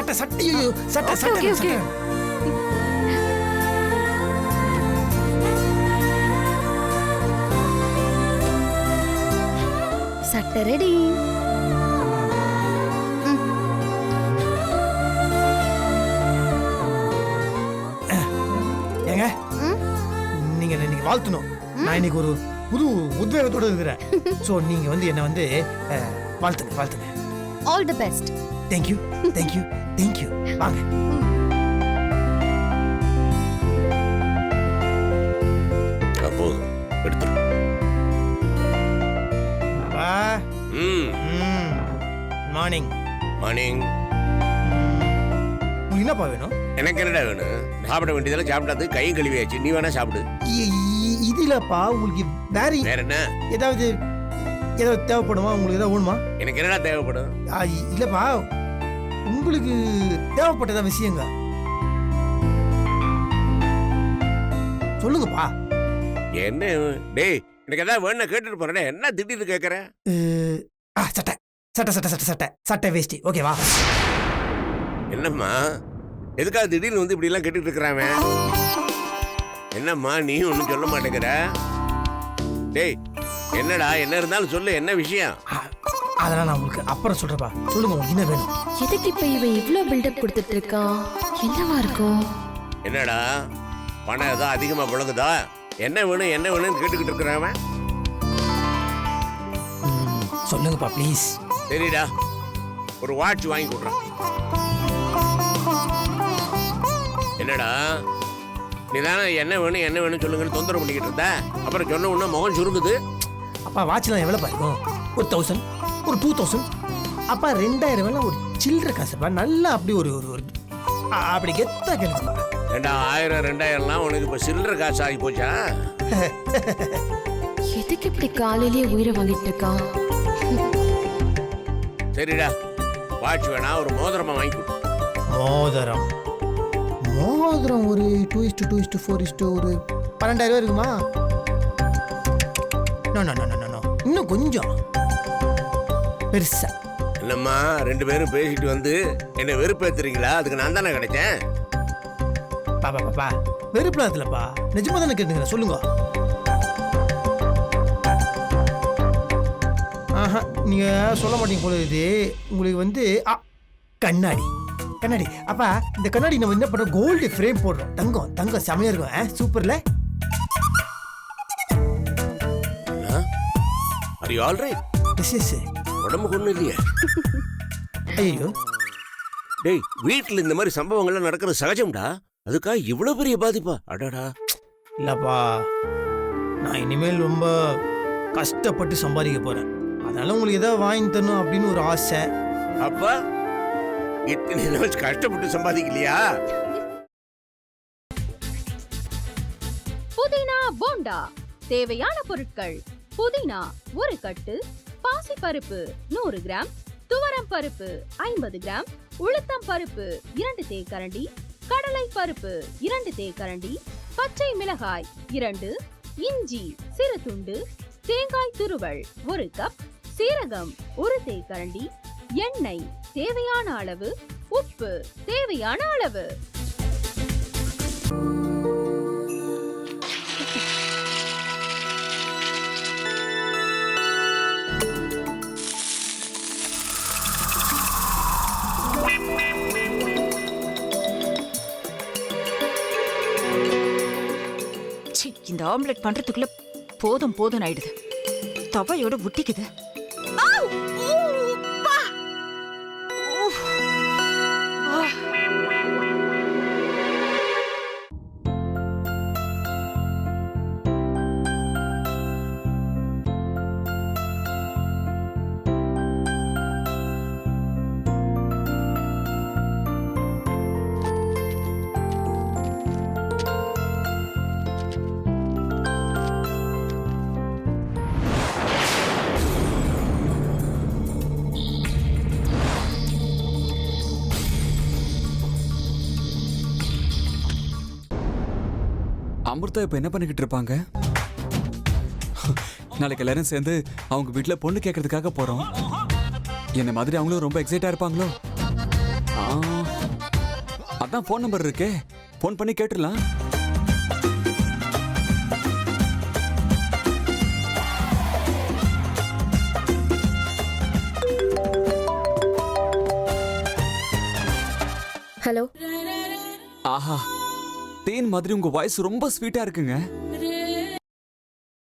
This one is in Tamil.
சட்டை சட்டை ஐயோ, சட்டை Okay, சட்டை okay, சட்டை. okay. சட்டை ரெடி. ஏங்க நீங்க இன்னைக்கு வாழ்த்தணும். நான் இன்னைக்கு ஒரு புது உத்வேகத்தோட இருக்கிறேன். ஸோ நீங்க வந்து என்ன வந்து வாழ்த்துங்க வாழ்த்துங்க. All the best. Thank you thank you thank you. வாங்க. அப்போ எடுத்துரு. வா. மார்னிங். மார்னிங். உங்களுக்கு என்னப்பா வேணும்? எனக்கு என்னடா வேணும்? சாப்பிட வேண்டியதெல்லாம் சாப்பிடாது, கையும் கழுவியாச்சு. நீ வேணா சாப்பிடு. இதுலப்பா உங்களுக்கு வேற என்ன? ஏதாவது தேவைப்படுமா? உங்களுக்கு ஏதாவது வேணுமா? எனக்கு என்னடா தேவைப்படும்? இல்லப்பா உங்களுக்கு தேவைப்பட்டதா விஷயங்க சொல்லுங்கப்பா. என்ன டேய், எனக்கு ஏதாவது வேணும் கேட்டுட்டு போறேன். என்ன திடீர்னு கேட்கற? சட்டை சட்டை சட்டை சட்டை சட்டை சட்டை வேஷ்டி ஓகேவா? என்னம்மா எதுக்காக திடீர்னு வந்து இப்படி எல்லாம் கேட்டுட்டு இருக்கிறான்? என்னம்மா நீ ஒன்னும் சொல்ல மாட்டேங்கிற? டேய் என்னடா, என்ன இருந்தாலும் சொல்லு, என்ன விஷயம்? அதெல்லாம் நான் உங்களுக்கு அப்புறம் சொல்றப்பா. சொல்லுங்க உங்களுக்கு என்ன வேணும்? எதுக்கு இப்ப இவன் இவ்ளோ பில்டப் கொடுத்துட்டு இருக்கான்? என்னவா இருக்கும்? என்னடா பணம் ஏதோ அதிகமா புழங்குதா? என்ன வேணும் என்ன வேணும்னு கேட்டுக்கிட்டு இருக்கிறவன். சொல்லுங்கப்பா ப்ளீஸ். சரிடா, ஒரு வாட்ச் வாங்கி கொடுறான். என்னடா நீ தானே என்ன வேணும் என்ன வேணும் சொல்லுங்கன்னு தொந்தரவு பண்ணிக்கிட்டு இருந்த. அப்புறம் சொன்ன உடனே முகம் சுருங்குது. அப்பா வாட்ச்லாம் எவ்வளோப்பா இருக்கும்? ஒரு 1000, ஒரு 2000, அப்பா 2000 வேலை ஒரு சில்லற காசுப்பா. நல்லா அப்படி ஒரு ஒரு அப்படி கெத்தா கேளுப்பா. ஏண்டா 1000 2000லாம் உனக்கு இப்போ சில்லற காசு ஆகி போச்சா? எதுக்கு இப்படி காலையிலேயே உயிரை வாங்கிட்டு இருக்கான்? சரிடா, வாட்ச் வேணா ஒரு மோதிரமா வாங்கி கொடு. மோதிரம் மோதிரம் ஒரு 2:2:4 ஒரு 12,000 இருக்குமா? No no no no no, இன்னும் கொஞ்சம் பெருசா. என்னம்மா 2 பேரும் பேசிட்டு வந்து என்ன வெறுப்பேத்துறீங்களா? அதுக்கு நான் தானே கிடைச்சேன். பாப்பா பாப்பா வெறுப்புலாம் இல்லப்பா, நிஜமா தானே கேட்டுங்க. சொல்லுங்க. ஆஹா நீங்க சொல்ல மாட்டீங்க போல. இது உங்களுக்கு வந்து கண்ணாடி கண்ணாடி. அப்பா இந்த கண்ணாடி நம்ம என்ன பண்றோம்? கோல்டு ஃப்ரேம் போடுறோம். தங்கம் தங்கம் செமையா இருக்கும். சூப்பர்ல. Are you all right? Yes. உடம்புக்கு ஒண்ணும் இல்லையே? ஐயோ டேய், வீட்டுல இந்த மாதிரி சம்பவங்கள்லாம் நடக்கிறது சகஜம்டா. அதுக்காக இவ்வளவு பெரிய பாதிப்பா? அடடா. இல்லப்பா, நான் இனிமேல் ரொம்ப கஷ்டப்பட்டு சம்பாதிக்க போறேன். அதனால உங்களுக்கு ஏதாவது வாங்கி தரணும் அப்படின்னு ஒரு ஆசை. அப்பா இத்தனை நாள் கஷ்டப்பட்டு சம்பாதிக்கலையா? புதினா போண்டா தேவையான பொருட்கள்: புதினா 1 கட்டு, பாசிப்பருப்பு 100 கிராம், துவரம் பருப்பு 50 கிராம், உளுத்தம் பருப்பு 2 தேக்கரண்டி, கடலை பருப்பு 2 தேக்கரண்டி, பச்சை மிளகாய் 2, இஞ்சி சிறு துண்டு, தேங்காய் துருவல் 1 கப், சீரகம் 1 தேக்கரண்டி, எண்ணெய் தேவையான அளவு, உப்பு தேவையான அளவு. இந்த ஆம்லெட் பண்றதுக்குள்ள போதும் போதும் ஆயிடுது. தவையோட ஒட்டிக்குது. அமிர்தா இப்ப என்ன பண்ணிக்கிட்டு இருப்பாங்க? நாளைக்கு எல்லாரும் சேர்ந்து அவங்க வீட்டுல பொண்ணு கேட்கறதுக்காக போறோம். என்ன மாதிரி அவங்களும் ரொம்ப எக்ஸைட்டா இருப்பாங்களோ? அதான் ஃபோன் நம்பர் இருக்கே, ஃபோன் பண்ணி கேட்டுடலாம். ஹலோ. ஆஹா, தேன் மாதிரி உங்க வாய்ஸ் ரொம்ப ஸ்வீட்டா இருக்குங்க.